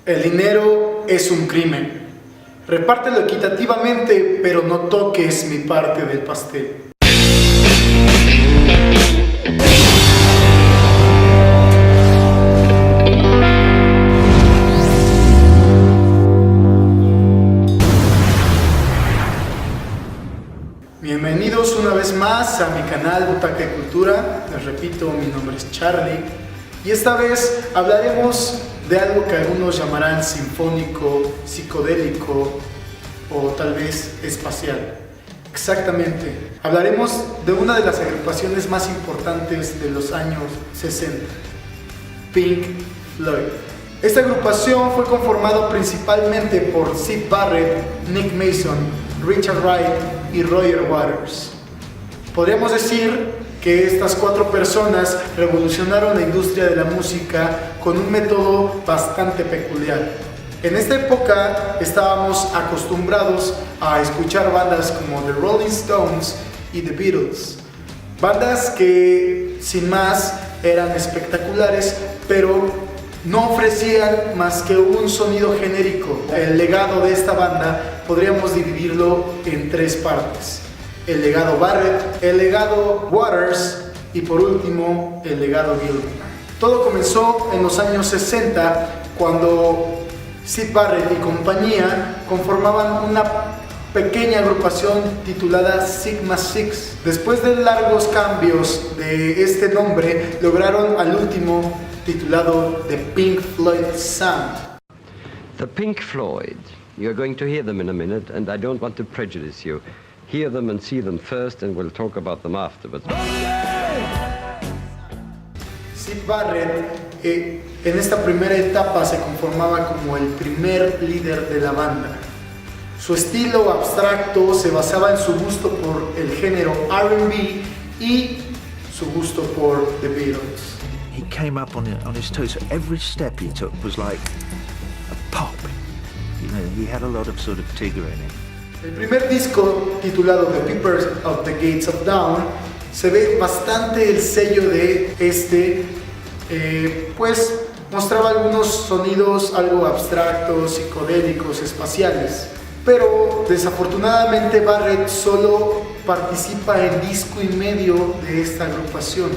El dinero es un crimen. Repártelo equitativamente, pero no toques mi parte del pastel. Bienvenidos una vez más a mi canal Butaca de Cultura. Les repito, mi nombre es Charlie y esta vez hablaremos de algo que algunos llamarán sinfónico, psicodélico o tal vez espacial. Exactamente, hablaremos de una de las agrupaciones más importantes de los años 60, Pink Floyd. Esta agrupación fue conformada principalmente por Syd Barrett, Nick Mason, Richard Wright y Roger Waters. Podríamos decir que estas cuatro personas revolucionaron la industria de la música con un método bastante peculiar. En esta época estábamos acostumbrados a escuchar bandas como The Rolling Stones y The Beatles, bandas que sin más eran espectaculares, pero no ofrecían más que un sonido genérico. El legado de esta banda podríamos dividirlo en tres partes: el legado Barrett, el legado Waters y por último el legado Gilmour. Todo comenzó en los años 60 cuando Syd Barrett y compañía conformaban una pequeña agrupación titulada Sigma Six. Después de largos cambios de este nombre, lograron al último titulado The Pink Floyd Sound. The Pink Floyd. You're going to hear them in a minute, and I don't want to prejudice you. Hear them and see them first, and we'll talk about them afterwards. Syd Barrett en esta primera etapa se conformaba como el primer líder de la banda. Su estilo abstracto se basaba en su gusto por el género R&B y su gusto por The Beatles. He came up on his toes, so every step he took was like a pop. You know, he had a lot of sort of Tigger in it. El primer disco, titulado The Pipers of the Gates of Dawn, se ve bastante el sello de pues mostraba algunos sonidos algo abstractos, psicodélicos, espaciales. Pero desafortunadamente Barrett solo participa en disco y medio de esta agrupación,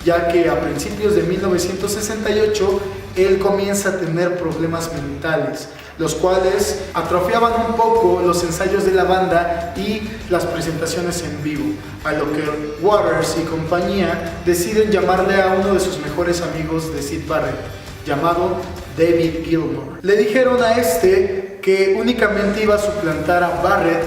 ya que a principios de 1968 él comienza a tener problemas mentales, los cuales atrofiaban un poco los ensayos de la banda y las presentaciones en vivo, a lo que Waters y compañía deciden llamarle a uno de sus mejores amigos de Syd Barrett, llamado David Gilmour. Le dijeron a que únicamente iba a suplantar a Barrett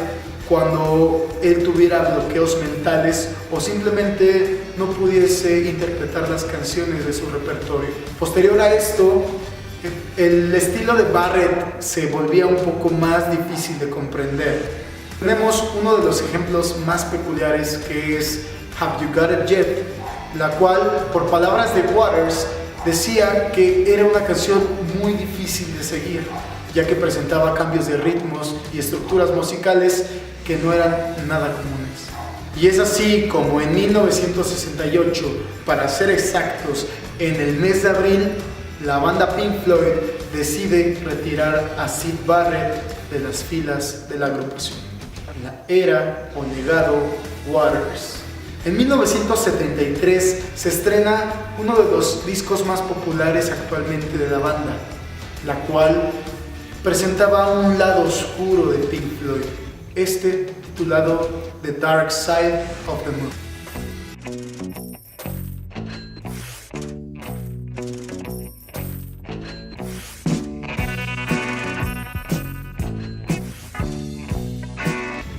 cuando él tuviera bloqueos mentales o simplemente no pudiese interpretar las canciones de su repertorio. Posterior a esto, el estilo de Barrett se volvía un poco más difícil de comprender. Tenemos uno de los ejemplos más peculiares, que es Have You Got It Yet, la cual, por palabras de Waters, decía que era una canción muy difícil de seguir, ya que presentaba cambios de ritmos y estructuras musicales que no eran nada comunes. Y es así como en 1968, para ser exactos, en el mes de abril, la banda Pink Floyd decide retirar a Syd Barrett de las filas de la agrupación. La era o legado Waters. En 1973 se estrena uno de los discos más populares actualmente de la banda, la cual presentaba un lado oscuro de Pink Floyd, titulado The Dark Side of the Moon.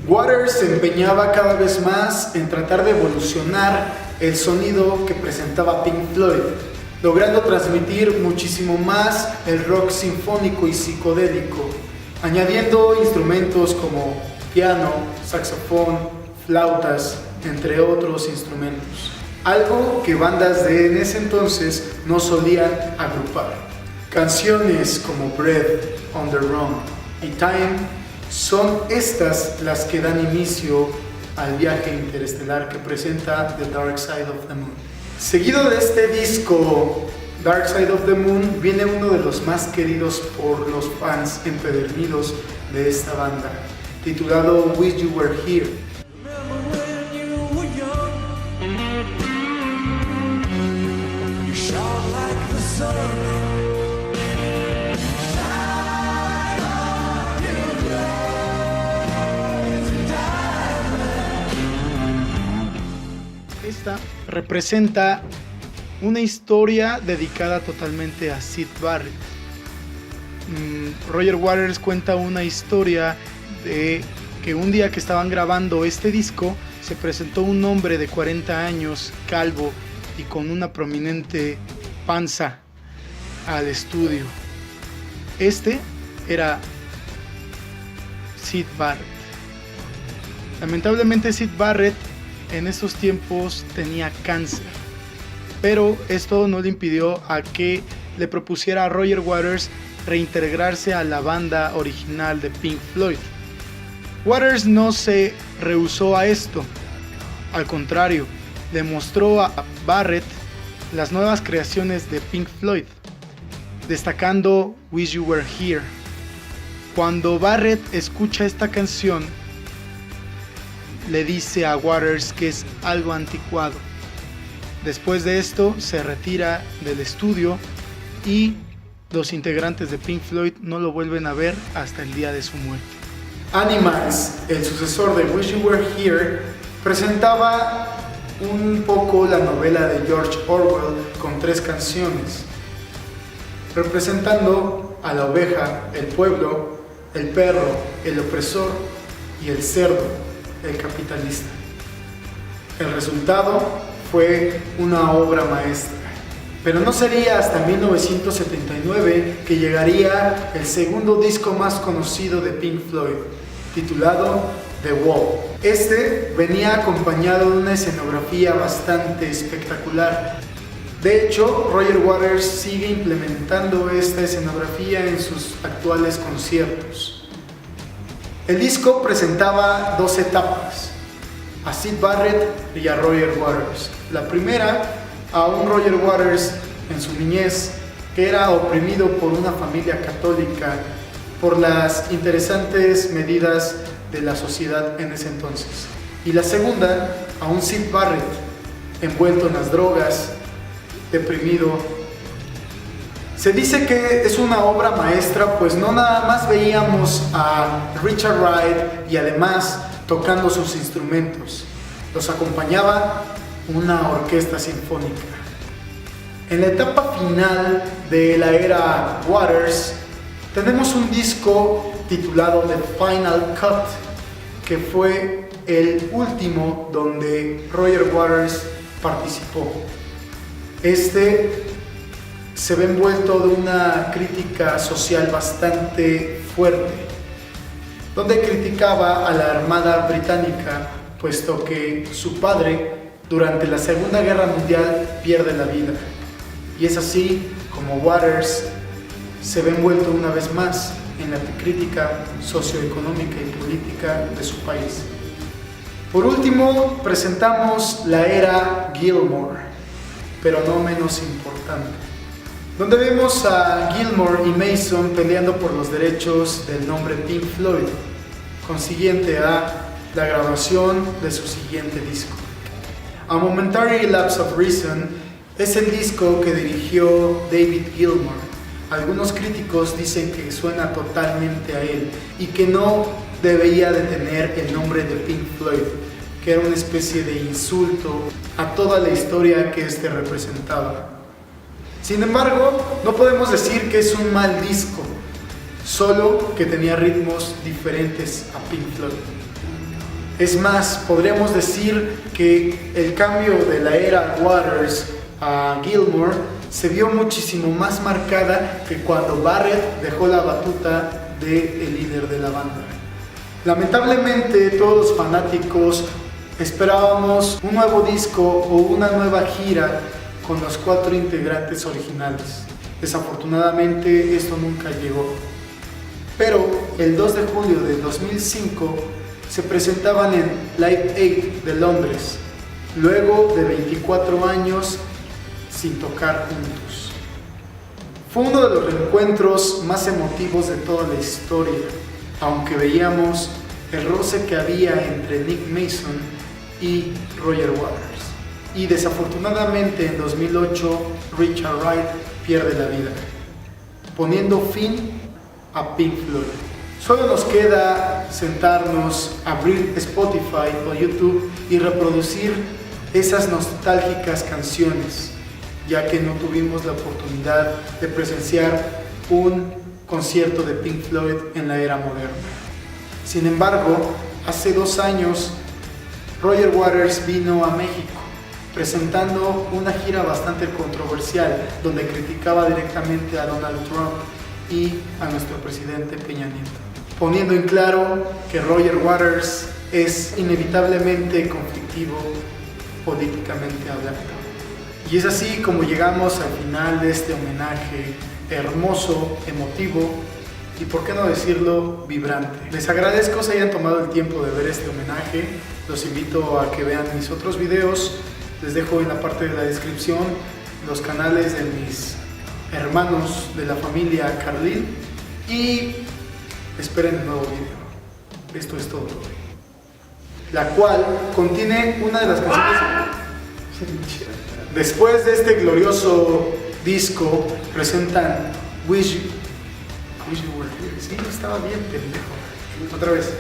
Waters se empeñaba cada vez más en tratar de evolucionar el sonido que presentaba Pink Floyd, logrando transmitir muchísimo más el rock sinfónico y psicodélico, añadiendo instrumentos como piano, saxofón, flautas, entre otros instrumentos. Algo que bandas de en ese entonces no solían agrupar. Canciones como Breath, On the Run y Time son estas las que dan inicio al viaje interestelar que presenta The Dark Side of the Moon. Seguido de este disco Dark Side of the Moon viene uno de los más queridos por los fans empedernidos de esta banda, titulado Wish You Were Here. Esta representa una historia dedicada totalmente a Syd Barrett. Roger Waters cuenta una historia de que un día que estaban grabando este disco se presentó un hombre de 40 años, calvo y con una prominente panza al estudio. Este era Syd Barrett. Lamentablemente Syd Barrett en esos tiempos tenía cáncer, pero esto no le impidió a que le propusiera a Roger Waters reintegrarse a la banda original de Pink Floyd. Waters no se rehusó a esto, al contrario, le mostró a Barrett las nuevas creaciones de Pink Floyd, destacando Wish You Were Here. Cuando Barrett escucha esta canción, le dice a Waters que es algo anticuado. Después de esto se retira del estudio y los integrantes de Pink Floyd no lo vuelven a ver hasta el día de su muerte. Animals, el sucesor de Wish You Were Here, presentaba un poco la novela de George Orwell con 3 canciones, representando a la oveja, el pueblo, el perro, el opresor y el cerdo, el capitalista. El resultado fue una obra maestra, pero no sería hasta 1979 que llegaría el segundo disco más conocido de Pink Floyd, titulado The Wall. Este venía acompañado de una escenografía bastante espectacular. De hecho, Roger Waters sigue implementando esta escenografía en sus actuales conciertos. El disco presentaba 2 etapas, a Syd Barrett y a Roger Waters. La primera, a un Roger Waters en su niñez, que era oprimido por una familia católica por las interesantes medidas de la sociedad en ese entonces. Y la segunda, a un Syd Barrett envuelto en las drogas, deprimido. Se dice que es una obra maestra, pues no nada más veíamos a Richard Wright y además tocando sus instrumentos, los acompañaba una orquesta sinfónica. En la etapa final de la era Waters tenemos un disco titulado The Final Cut, que fue el último donde Roger Waters participó. Este se ve envuelto de una crítica social bastante fuerte, donde criticaba a la Armada Británica, puesto que su padre durante la Segunda Guerra Mundial pierde la vida. Y es así como Waters se ve envuelto una vez más en la crítica socioeconómica y política de su país. Por último, presentamos la era Gilmour, pero no menos importante, donde vemos a Gilmour y Mason peleando por los derechos del nombre Pink Floyd, consiguiente a la grabación de su siguiente disco. A Momentary Lapse of Reason es el disco que dirigió David Gilmour. Algunos críticos dicen que suena totalmente a él y que no debería de tener el nombre de Pink Floyd, que era una especie de insulto a toda la historia que este representaba. Sin embargo, no podemos decir que es un mal disco, solo que tenía ritmos diferentes a Pink Floyd. Es más, podríamos decir que el cambio de la era Waters a Gilmour se vio muchísimo más marcada que cuando Barrett dejó la batuta del líder de la banda. Lamentablemente, todos los fanáticos esperábamos un nuevo disco o una nueva gira con los 4 integrantes originales. Desafortunadamente esto nunca llegó. Pero el 2 de julio de 2005 se presentaban en Live Aid de Londres, luego de 24 años sin tocar juntos. Fue uno de los reencuentros más emotivos de toda la historia, aunque veíamos el roce que había entre Nick Mason y Roger Waters. Y desafortunadamente en 2008 Richard Wright pierde la vida, poniendo fin a Pink Floyd. Solo nos queda sentarnos, abrir Spotify o YouTube y reproducir esas nostálgicas canciones, ya que no tuvimos la oportunidad de presenciar un concierto de Pink Floyd en la era moderna. Sin embargo, hace 2 años, Roger Waters vino a México, presentando una gira bastante controversial, donde criticaba directamente a Donald Trump y a nuestro presidente Peña Nieto, poniendo en claro que Roger Waters es inevitablemente conflictivo políticamente hablando. Y es así como llegamos al final de este homenaje hermoso, emotivo y, por qué no decirlo, vibrante. Les agradezco que se hayan tomado el tiempo de ver este homenaje. Los invito a que vean mis otros videos. Les dejo en la parte de la descripción los canales de mis hermanos de la familia Carlil y esperen el nuevo video. Esto es todo, la cual contiene una de las canciones. Después de este glorioso disco presentan Wish You Were Here. Sí, estaba bien pendejo. Otra vez.